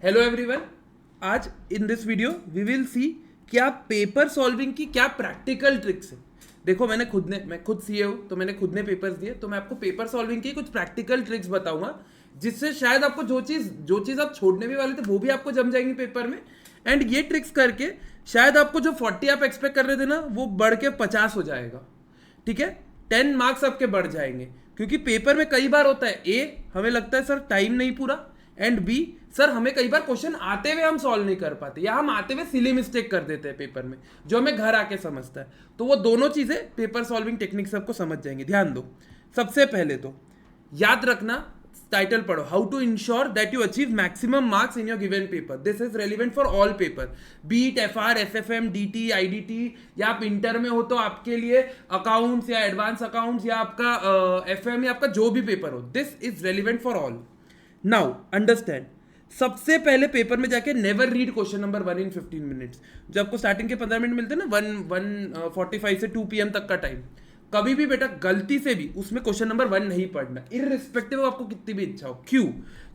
Hello everyone, आज in this video we will see कि आप पेपर सॉल्विंग की क्या प्रैक्टिकल ट्रिक्स है। देखो मैं खुद सीए हूँ, तो मैंने खुद ने पेपर्स दिए, तो मैं आपको पेपर सॉल्विंग की कुछ प्रैक्टिकल ट्रिक्स बताऊंगा जिससे शायद आपको जो चीज़ आप छोड़ने भी वाले थे वो भी आपको जम जाएंगी पेपर में। एंड ये ट्रिक्स करके शायद आपको जो 40 आप एक्सपेक्ट कर रहे थे ना वो बढ़ के 50 हो जाएगा। ठीक है, 10 मार्क्स आपके बढ़ जाएंगे, क्योंकि पेपर में कई बार होता है ए हमें लगता है सर टाइम नहीं पूरा, एंड बी सर हमें कई बार क्वेश्चन आते हुए हम सॉल्व नहीं कर पाते, या हम आते हुए सिली मिस्टेक कर देते हैं पेपर में जो हमें घर आके समझता है। तो वो दोनों चीजें पेपर सॉल्विंग टेक्निक सबको समझ जाएंगे। ध्यान दो, सबसे पहले तो याद रखना, टाइटल पढ़ो, how to ensure that you achieve maximum marks in your given paper. This is relevant for all paper, be it FR, FFM, DT, IDT, या आप इंटर में हो तो आपके लिए अकाउंट्स या एडवांस अकाउंट्स या आपका एफएम या आपका जो भी पेपर हो, this is relevant for all. Now understand, सबसे पहले पेपर में जाके नेवर रीड क्वेश्चन नंबर 1 इन 15 मिनट्स। जब आपको स्टार्टिंग के 15 मिनट मिलते हैं ना, 1:45 से 2 PM तक का टाइम, कभी भी बेटा गलती से भी उसमें क्वेश्चन नंबर 1 नहीं पढ़ना, इररिस्पेक्टिव आपको कितनी भी इच्छा हो। क्यों?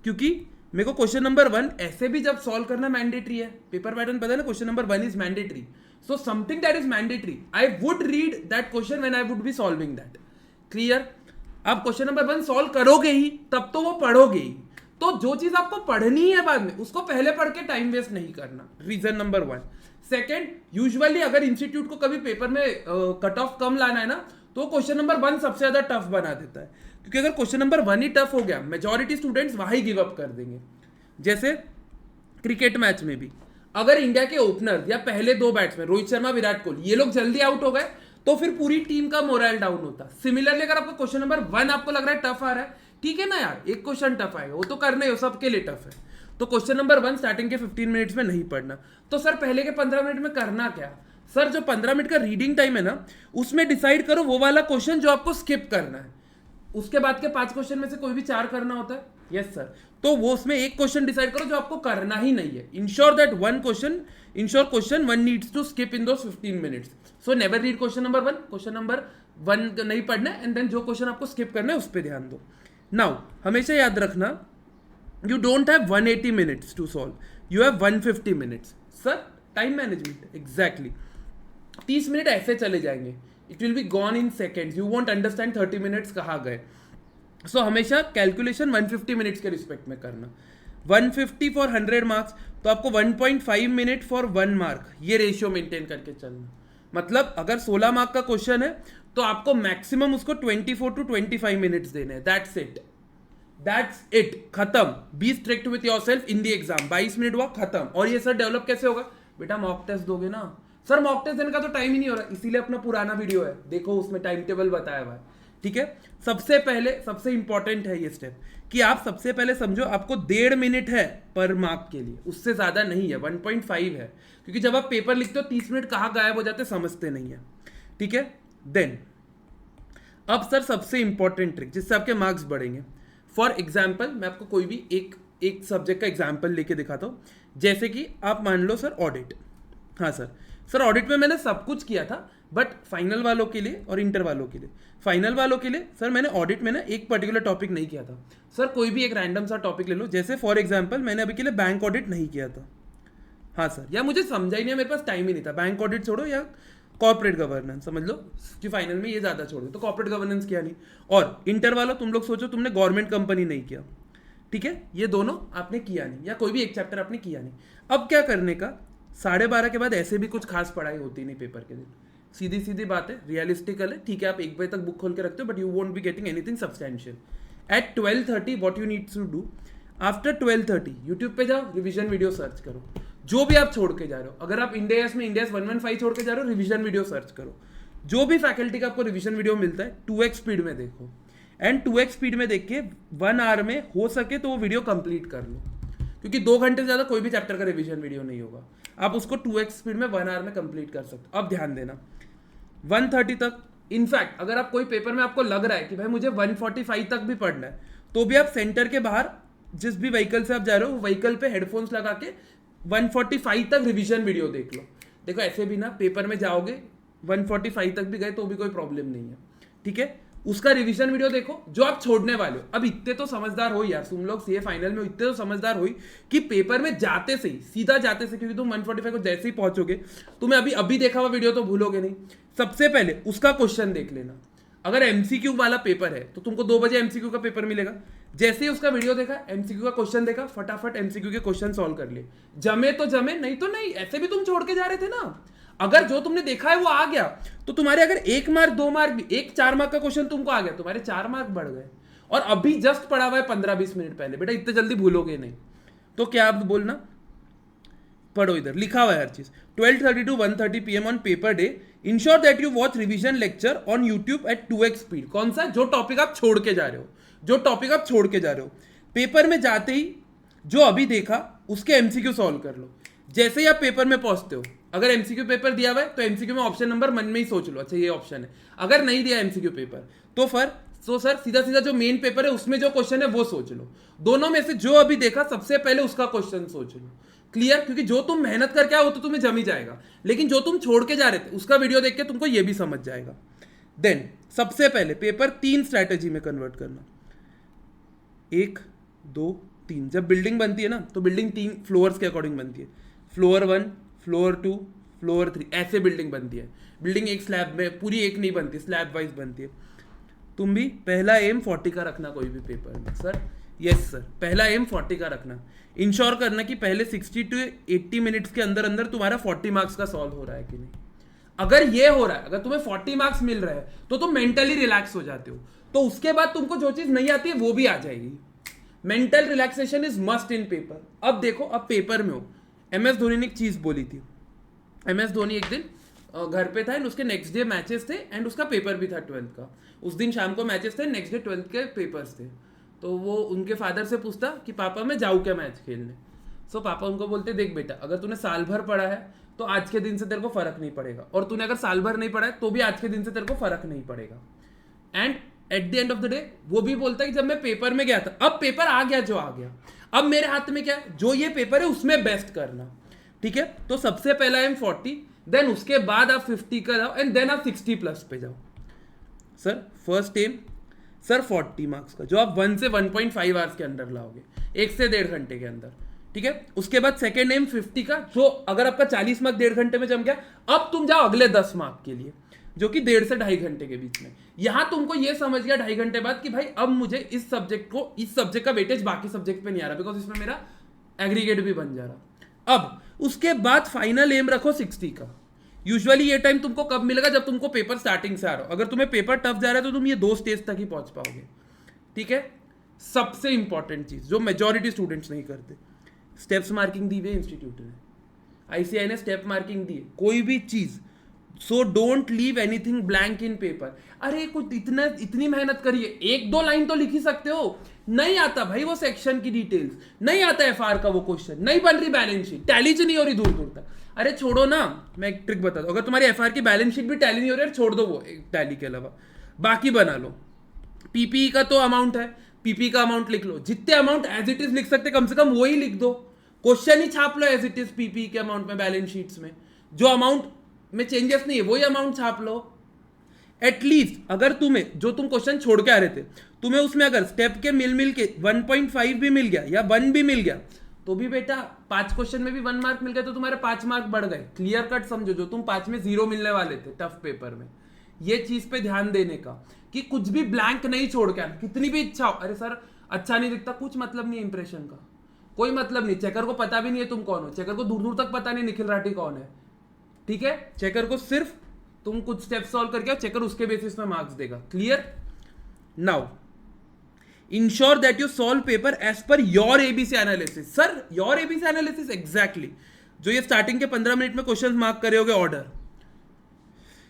क्योंकि मेरे को क्वेश्चन नंबर 1 ऐसे भी जब सॉल्व करना मैंडेटरी है, पेपर पैटर्न पता है ना, question number 1 is mandatory, so something that is mandatory I would read that question when I would be solving that. Clear? आप क्वेश्चन नंबर 1 सॉल्व करोगे ही तब तो वो पढ़ोगे ही, तो जो चीज आपको पढ़नी है बाद में उसको पहले पढ़ के टाइम वेस्ट नहीं करना, रीजन नंबर 1। सेकेंड, यूजुअली अगर इंस्टीट्यूट को कभी पेपर में कट ऑफ कम लाना है ना, तो क्वेश्चन नंबर 1 सबसे ज्यादा टफ बना देता है, क्योंकि अगर क्वेश्चन नंबर 1 ही टफ हो गया, मेजॉरिटी स्टूडेंट्स वहां गिव अप कर देंगे। जैसे क्रिकेट मैच में भी अगर इंडिया के ओपनर या पहले 2 बैट्समैन रोहित शर्मा, विराट कोहली, ये लोग जल्दी आउट हो गए तो फिर पूरी टीम का मोरल डाउन होता। सिमिलरली अगर आपको क्वेश्चन नंबर 1 आपको लग रहा है टफ आ रहा है, ठीक है ना यार, एक क्वेश्चन टफ आएगा, वो तो करने हो, सबके लिए टफ है, तो क्वेश्चन नंबर 1 स्टार्टिंग के 15 मिनट्स में नहीं पढ़ना। तो सर पहले के 15 मिनट में करना क्या? सर जो 15 मिनट का रीडिंग टाइम है ना, उसमें डिसाइड करो वो वाला क्वेश्चन जो आपको स्किप करना है। उसके बाद के 5 क्वेश्चन में से कोई भी 4 करना होता है, यस सर, तो वो उसमें एक क्वेश्चन डिसाइड करो जो आपको करना ही नहीं है। Ensure question 1 needs to skip in those 15 minutes. So never read question number 1, question number 1 नहीं पढ़ना है, एंड देन जो क्वेश्चन आपको स्किप करना है उस पर ध्यान दो। नाउ हमेशा याद रखना, you don't have 180 minutes to solve, you have 150 minutes. Sir time management, exactly 30 minute ऐसे चले जाएंगे, it will be gone in seconds, you won't understand 30 minutes कहाँ गए। सो हमेशा कैलकुलेशन 150 मिनट्स के रिस्पेक्ट में करना। 150 फॉर 100 मार्क्स, तो आपको 1.5 मिनट फॉर 1 मार्क, ये रेशियो मेंटेन करके चलना। मतलब अगर 16 मार्क का क्वेश्चन है तो आपको मैक्सिमम उसको 24 to 25 मिनट्स देने हैं, दैट्स इट, खत्म। Be strict with yourself in the exam, 22 minute हुआ खत्म। और ये सर डेवलप कैसे होगा? बेटा मॉक टेस्ट दोगे ना। सर मॉक टेस्ट देने का तो टाइम ही नहीं हो रहा, इसीलिए अपना पुराना वीडियो है, देखो उसमें टाइम टेबल बताया हुआ है। ठीक है, सबसे पहले सबसे इंपॉर्टेंट है ये स्टेप कि आप सबसे पहले समझो आपको 1.5 मिनट है पर मार्क के लिए, उससे ज्यादा नहीं है, 1.5 है, क्योंकि जब आप पेपर लिखते हो 30 मिनट कहाँ गायब हो जाते समझते नहीं है। ठीक है, देन अब सर सबसे इंपॉर्टेंट ट्रिक जिससे आपके मार्क्स बढ़ेंगे। फॉर एग्जाम्पल मैं आपको कोई भी एक सब्जेक्ट का एग्जाम्पल लेके दिखाता हूँ। जैसे कि आप मान लो सर ऑडिट, हाँ सर ऑडिट में मैंने सब कुछ किया था, बट फाइनल वालों के लिए और इंटर वालों के लिए, फाइनल वालों के लिए सर मैंने ऑडिट में ना एक पर्टिकुलर टॉपिक नहीं किया था। सर कोई भी एक रैंडम सा टॉपिक ले लो, जैसे फॉर एग्जाम्पल मैंने अभी के लिए बैंक ऑडिट नहीं किया था, हाँ सर, या मुझे समझा ही नहीं, मेरे पास टाइम ही नहीं था। बैंक ऑडिट छोड़ो या कॉर्पोरेट गवर्नेंस समझ लो कि फाइनल में ये ज्यादा छोड़ो, तो कॉर्पोरेट गवर्नेंस किया नहीं। और इंटर वालों तुम लोग सोचो तुमने गवर्नमेंट कंपनी नहीं किया, ठीक है, ये दोनों आपने किया नहीं, या कोई भी एक चैप्टर आपने किया नहीं। अब क्या करने का, 12:30 के बाद ऐसे भी कुछ खास पढ़ाई होती नहीं पेपर के दिन, सीधी सीधी बात है, रियलिस्टिकल है, ठीक है, आप 1 बजे तक बुक खोल के रखते हो, but you won't be getting anything substantial. At 12:30 what you need to do, after 12:30 YouTube पे जाओ, रिवीजन वीडियो सर्च करो, जो भी आप छोड़ के जा रहे हो। अगर आप इंडियास में इंडियास 115 छोड़ के जा रहे हो, रिवीजन वीडियो सर्च करो, जो भी फैकल्टी का आपको रिवीजन वीडियो मिलता है 2x स्पीड में देखो, एंड 2x स्पीड में देख के 1 आवर में हो सके तो वो वीडियो कंप्लीट कर लो, क्योंकि 2 घंटे से ज्यादा कोई भी चैप्टर का रिवीजन वीडियो नहीं होगा, आप उसको 2x स्पीड में 1 आवर में कंप्लीट कर सकते हो। अब ध्यान देना 1:30 तक, इनफैक्ट अगर आप कोई पेपर में आपको लग रहा है कि भाई मुझे 1:45 तक भी पढ़ना है, तो भी आप सेंटर के बाहर जिस भी व्हीकल से आप जा रहे हो व्हीकल पे हेडफोन्स लगा के 1:45 तक रिवीजन वीडियो देख लो। देखो ऐसे भी ना पेपर में जाओगे 1:45 तक भी गए तो भी कोई प्रॉब्लम नहीं है, ठीक है। उसका रिवीजन वीडियो देखो जो आप छोड़ने वाले हो। अब इतने तो समझदार हो यार, तुम लोग सीए फाइनल में इतने तो समझदार हो कि पेपर में जाते से ही, सीधा जाते से, क्योंकि तुम 145 को जैसे ही पहुंचोगे, तुम्हें अभी अभी देखा हुआ वीडियो तो भूलोगे नहीं। सबसे पहले उसका क्वेश्चन देख लेना। अगर एमसीक्यू वाला पेपर है तो तुमको 2 बजे एमसीक्यू का पेपर मिलेगा। जैसे ही उसका वीडियो देखा, एमसीक्यू का क्वेश्चन देखा, फटाफट एमसीक्यू के क्वेश्चन सॉल्व कर लिए। जमे तो जमे, नहीं तो नहीं। ऐसे भी तुम छोड़ के जा रहे थे ना। अगर जो तुमने देखा है वो आ गया तो तुम्हारे अगर 1 मार्क 2 मार्क भी, एक 4 मार्क का क्वेश्चन तुमको आ गया, तुम्हारे 4 मार्क बढ़ गए। और अभी जस्ट पढ़ा हुआ है 15-20 मिनट पहले। बेटा इतने जल्दी भूलोगे नहीं। तो क्या आप बोलना, पढ़ो, इधर लिखा हुआ है हर चीज। 12:30 to 1:30 PM on paper day, ensure that you watch revision lecture on YouTube at 2x speed. कौन सा? जो टॉपिक आप छोड़ के जा रहे हो, जो टॉपिक आप छोड़ के जा रहे हो। पेपर में जाते ही जो अभी देखा उसके एमसीक्यू सॉल्व कर लो। जैसे ही आप पेपर में पहुंचते हो, अगर एमसीक्यू पेपर दिया हुआ है तो एमसीक्यू में ऑप्शन नंबर मन में ही सोच लो, अच्छा ये ऑप्शन है। अगर नहीं दिया एमसीक्यू पेपर तो फिर सर सीधा सीधा जो मेन पेपर है उसमें जो क्वेश्चन है वो सोच लो। दोनों में से जो अभी देखा सबसे पहले उसका क्वेश्चन सोच लो। क्लियर? क्योंकि जो तुम मेहनत करके आओ वो तो तुम्हें जम ही जाएगा, लेकिन जो तुम छोड़ के जा रहे थे उसका वीडियो देख के तुमको ये भी समझ जाएगा। देन सबसे पहले पेपर 3 स्ट्रैटेजी में कन्वर्ट करना। 1 2 3। जब बिल्डिंग बनती है ना तो बिल्डिंग 3 फ्लोर्स के अकॉर्डिंग बनती है। फ्लोर 1, फ्लोर 2, फ्लोर 3, ऐसे बिल्डिंग बनती है। बिल्डिंग एक स्लैब में पूरी एक नहीं बनती, स्लैब वाइज बनती है। तुम भी पहला एम 40 का रखना कोई भी पेपर में। सर यस सर, पहला एम 40 का रखना। इंश्योर करना कि पहले 60 to 80 मिनट्स के अंदर अंदर तुम्हारा 40 मार्क्स का सॉल्व हो रहा है कि नहीं। अगर ये हो रहा है, अगर तुम्हें 40 मार्क्स मिल रहा है तो तुम मेंटली रिलैक्स हो जाते हो। तो उसके बाद तुमको जो चीज नहीं आती है वो भी आ जाएगी। Mental relaxation is must in paper. अब देखो, अब पेपर में हो। MS धोनी ने एक चीज बोली थी। MS धोनी एक दिन घर पे था एंड उसके नेक्स्ट डे मैचेस थे एंड उसका पेपर भी था 12th का। उस दिन शाम को मैचेस थे, नेक्स्ट डे 12th के पेपर्स थे। तो वो उनके फादर से पूछता कि पापा मैं जाऊँ क्या मैच खेलने। सो पापा उनको बोलते, देख बेटा, अगर तूने साल भर पढ़ा है तो आज के दिन से तेरे को फर्क नहीं पड़ेगा, और तूने अगर साल भर नहीं पढ़ा है तो भी आज के दिन से तेरे को फर्क नहीं पड़ेगा। And at the end of the day वो भी बोलता है कि जब मैं पेपर में गया था, अब पेपर आ गया जो आ गया, अब मेरे हाथ में क्या है, जो ये पेपर है उसमें बेस्ट करना। ठीक है, तो सबसे पहला एम 40, देन उसके बाद आप 50 का जाओ एंड देन आप 60 प्लस पे जाओ। Sir first aim sir 40 marks का, जो आप 1 से 1.5 आवर्स के अंदर लाओगे, 1 से 1.5 घंटे के अंदर। ठीक है, उसके बाद सेकेंड एम 50 का, जो अगर आपका 40 मार्क 1.5 घंटे में जम गया, अब तुम जाओ अगले 10 मार्क के लिए, जो कि 1.5 से 2.5 घंटे के बीच में। यहां तुमको ये समझ गया 2.5 घंटे बाद कि भाई अब मुझे इस सब्जेक्ट का वेटेज बाकी सब्जेक्ट पे नहीं आ रहा, बिकॉज इसमें मेरा एग्रीगेट भी बन जा रहा। अब उसके बाद फाइनल एम रखो 60 का। यूजुअली ये टाइम तुमको कब मिलेगा, जब तुमको पेपर स्टार्टिंग से आ रहा हो। अगर तुम्हें पेपर टफ जा रहा है तो तुम ये 2 स्टेज तक ही पहुंच पाओगे। ठीक है, सबसे इंपॉर्टेंट चीज जो मेजॉरिटी स्टूडेंट्स नहीं करते, स्टेप्स मार्किंग दी हुई इंस्टीट्यूट ने, ICAI ने स्टेप मार्किंग दी है कोई भी चीज। So don't leave anything blank in paper. अरे कुछ इतनी मेहनत करिए, 1-2 लाइन तो लिख ही सकते हो। नहीं आता भाई वो सेक्शन की डिटेल्स, नहीं आता FR का वो क्वेश्चन, नहीं बन रही बैलेंस शीट, टैली च नहीं हो रही दूर दूर तक। अरे छोड़ो ना, मैं एक ट्रिक बता दूं, अगर तुम्हारी FR की बैलेंस शीट भी टैली नहीं हो रही है, छोड़ दो वो टैली के अलावा, बाकी बना लो। PPE का तो अमाउंट है, PPE का अमाउंट लिख लो। जितने अमाउंट एज इट इज लिख सकते कम से कम वही लिख दो। क्वेश्चन ही छाप लो एज इट इज PPE के अमाउंट में, बैलेंस शीट्स में जो अमाउंट में चेंजेस नहीं है वही अमाउंट छाप लो। एटलीस्ट अगर तुम्हें जो तुम क्वेश्चन छोड़ के आ रहे थे, तुम्हें उसमें अगर स्टेप के मिल के 1.5 भी मिल गया या 1 भी मिल गया, तो भी बेटा 5 क्वेश्चन में भी 1 मार्क मिल गया तो तुम्हारे 5 मार्क बढ़ गए। क्लियर कट समझो, जो तुम 5 में 0 मिलने वाले थे टफ पेपर में, ये चीज पे ध्यान देने का कि कुछ भी ब्लैंक नहीं छोड़ के आना, कितनी भी इच्छा हो। अरे सर अच्छा नहीं दिखता, कुछ मतलब नहीं इंप्रेशन का, कोई मतलब नहीं। चेकर को पता भी नहीं है तुम कौन हो, चेकर को दूर दूर तक पता नहीं निखिल राठी कौन है। ठीक है, चेकर को सिर्फ तुम कुछ स्टेप सॉल्व करके आओ, चेकर उसके बेसिस में मार्क्स देगा। Clear? Now ensure that you solve paper as per your ABC analysis. Sir your ABC analysis exactly, जो ये स्टार्टिंग के 15 मिनट में क्वेश्चन मार्क करे होगे ऑर्डर,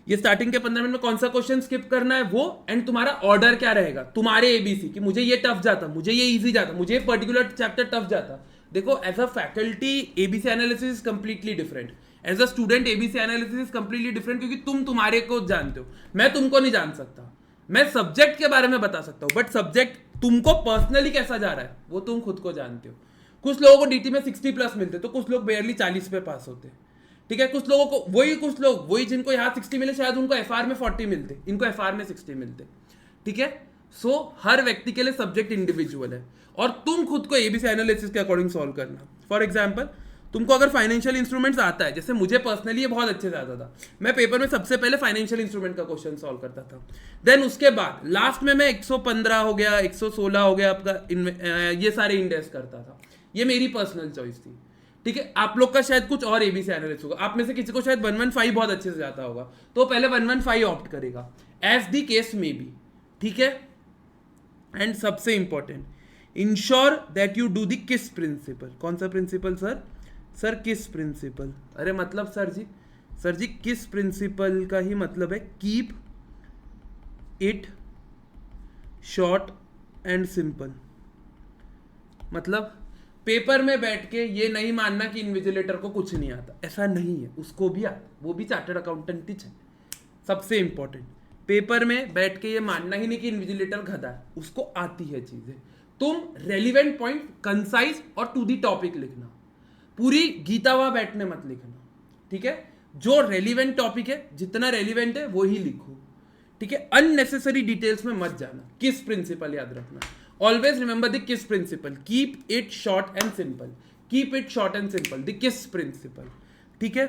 ये स्टार्टिंग के 15 मिनट में कौन सा क्वेश्चन स्किप करना है वो, एंड तुम्हारा ऑर्डर क्या रहेगा तुम्हारे ABC कि मुझे ये टफ जाता, मुझे ये इजी जाता, मुझे ये पर्टिकुलर चैप्टर टफ जाता। देखो as a faculty ABC analysis is completely different, as a student ABC analysis is completely different, क्योंकि तुम तुम्हारे को जानते हो, मैं तुमको नहीं जान सकता। मैं सब्जेक्ट के बारे में बता सकता हूं, बट सब्जेक्ट तुमको पर्सनली कैसा जा रहा है वो तुम खुद को जानते हो। कुछ लोगों को DT में 60 प्लस मिलते, तो कुछ लोग बेयरली 40 पे पास होते। ठीक है, कुछ लोगों को कुछ लोग जिनको यहाँ 60 मिले शायद उनको FR में 40 मिलते, इनको FR में 60 मिलते। ठीक है। सो हर व्यक्ति के लिए सब्जेक्ट इंडिविजुअल है और तुम खुद को एबीसी एनालिसिस के अकॉर्डिंग सॉल्व करना। फॉर एग्जाम्पल तुमको अगर फाइनेंशियल इंस्ट्रूमेंट्स आता है, जैसे मुझे पर्सनली ये बहुत अच्छे से आता था, मैं पेपर में सबसे पहले फाइनेंशियल इंस्ट्रूमेंट का क्वेश्चन सॉल्व करता था। देन उसके बाद लास्ट में मैं 115 हो गया, 116 हो गया आपका, ये सारे इंडेक्स करता था। ये मेरी पर्सनल चॉइस थी, ठीक है। आप लोग का शायद कुछ और एबीसी एनालिसिस होगा, आप में से किसी को शायद 115 बहुत अच्छे से जाता होगा, तो पहले 115 ऑप्ट करेगा, as the case may be, ठीक है। एंड सबसे important, ensure that you do the KISS principle. कौन सा principle sir? Sir KISS principle. अरे मतलब सर जी किस प्रिंसिपल का ही मतलब है keep it short and simple. मतलब पेपर में बैठ के ये नहीं मानना कि इन्विजिलेटर को कुछ नहीं आता, ऐसा नहीं है, उसको भी आता, वो भी चार्टर्ड अकाउंटेंट ही है। सबसे इंपॉर्टेंट, पेपर में बैठ के ये मानना ही नहीं कि इन्विजिलेटर गधा है, उसको आती है चीजें। तुम रेलिवेंट पॉइंट कंसाइज और टू दी टॉपिक लिखना, पूरी गीता वहां बैठने मत लिखना, ठीक है। जो रेलिवेंट टॉपिक है, जितना रेलिवेंट है वो ही लिखो, ठीक है। अननेसेसरी डिटेल्स में मत जाना। किस प्रिंसिपल याद रखना, always remember the KISS principle, keep it short and simple, keep it short and simple, the KISS principle, ठीक है।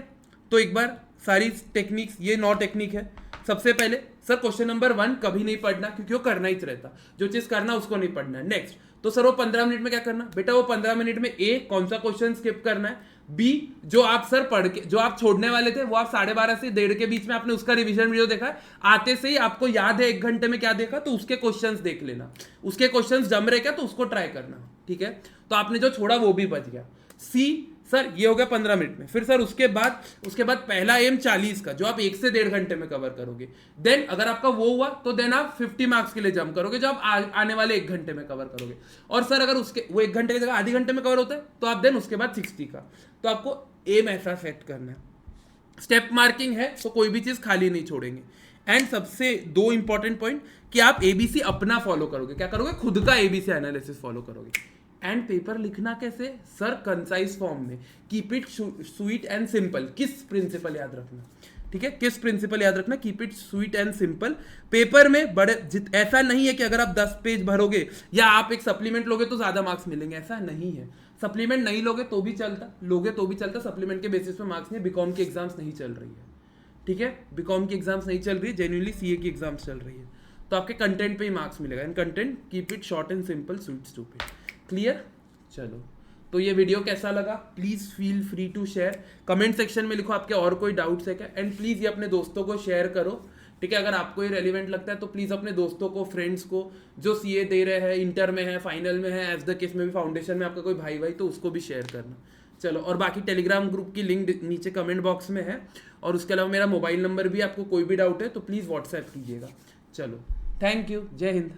तो एक बार सारी टेक्निक्स, ये 9 टेक्निक है। सबसे पहले सर क्वेश्चन नंबर 1 कभी नहीं पढ़ना, क्योंकि वो करना ही रहता, जो चीज करना उसको नहीं पढ़ना है। नेक्स्ट, तो सर वो 15 मिनट में क्या करना, बेटा वो 15 मिनट में ए कौन सा क्वेश्चन स्किप करना है, बी जो आप सर पढ़ के जो आप छोड़ने वाले थे वो आप 12:30 से 1:30 के बीच में आपने उसका रिवीजन वीडियो देखा है, आते से ही आपको याद है 1 घंटे में क्या देखा, तो उसके क्वेश्चंस देख लेना, उसके क्वेश्चंस जम रहे क्या तो उसको ट्राई करना, ठीक है। तो आपने जो छोड़ा वो भी बच गया। सी सर ये हो गया 15 मिनट में। फिर सर उसके बाद पहला एम 40 का, जो आप 1 से 1.5 घंटे में कवर करोगे। देन अगर आपका वो हुआ तो देन आप 50 मार्क्स के लिए जंप करोगे, जो आप आने वाले 1 घंटे में कवर करोगे। और सर अगर उसके वो 1 घंटे की जगह आधे घंटे में कवर होता है, तो आप देन उसके बाद 60 का। तो आपको एम ऐसा सेट करना है। स्टेप मार्किंग है तो कोई भी चीज खाली नहीं छोड़ेंगे। एंड सबसे 2 इंपॉर्टेंट पॉइंट कि आप एबीसी अपना फॉलो करोगे, क्या करोगे, खुद का एबीसी एनालिसिस फॉलो करोगे। एंड पेपर लिखना कैसे, सर कंसाइज फॉर्म में, keep it sweet and simple, किस प्रिंसिपल याद रखना, ठीक है, किस प्रिंसिपल याद रखना, keep it sweet and simple. Paper में बड़े ऐसा नहीं है कि अगर आप 10 पेज भरोगे या आप एक सप्लीमेंट लोगे तो ज्यादा मार्क्स मिलेंगे, ऐसा नहीं है। सप्लीमेंट नहीं लोगे तो भी चलता, लोगे तो भी चलता, सप्लीमेंट के बेसिस पे मार्क्स नहीं। बीकॉम की एग्जाम्स नहीं चल रही है, ठीक है, बीकॉम की एग्जाम्स नहीं चल रही है, जेन्युइनली सीए की एग्जाम्स चल रही है, तो आपके कंटेंट पे ही मार्क्स मिलेगा। And content keep it short and simple, sweet stupid, clear. चलो, तो ये वीडियो कैसा लगा, please feel free to share, comment section में लिखो आपके और कोई डाउट्स है क्या। एंड प्लीज ये अपने दोस्तों को शेयर करो, ठीक है। अगर आपको ये रेलिवेंट लगता है तो प्लीज अपने दोस्तों को, फ्रेंड्स को, जो सीए दे रहे हैं, इंटर में है, फाइनल में है, एज द केस में भी, फाउंडेशन में आपका कोई भाई तो उसको भी शेयर करना। चलो, और बाकी टेलीग्राम ग्रुप की लिंक नीचे कमेंट बॉक्स में है, और उसके अलावा मेरा मोबाइल नंबर भी, आपको कोई भी डाउट है तो प्लीज व्हाट्सएप कीजिएगा। चलो, थैंक यू, जय हिंद।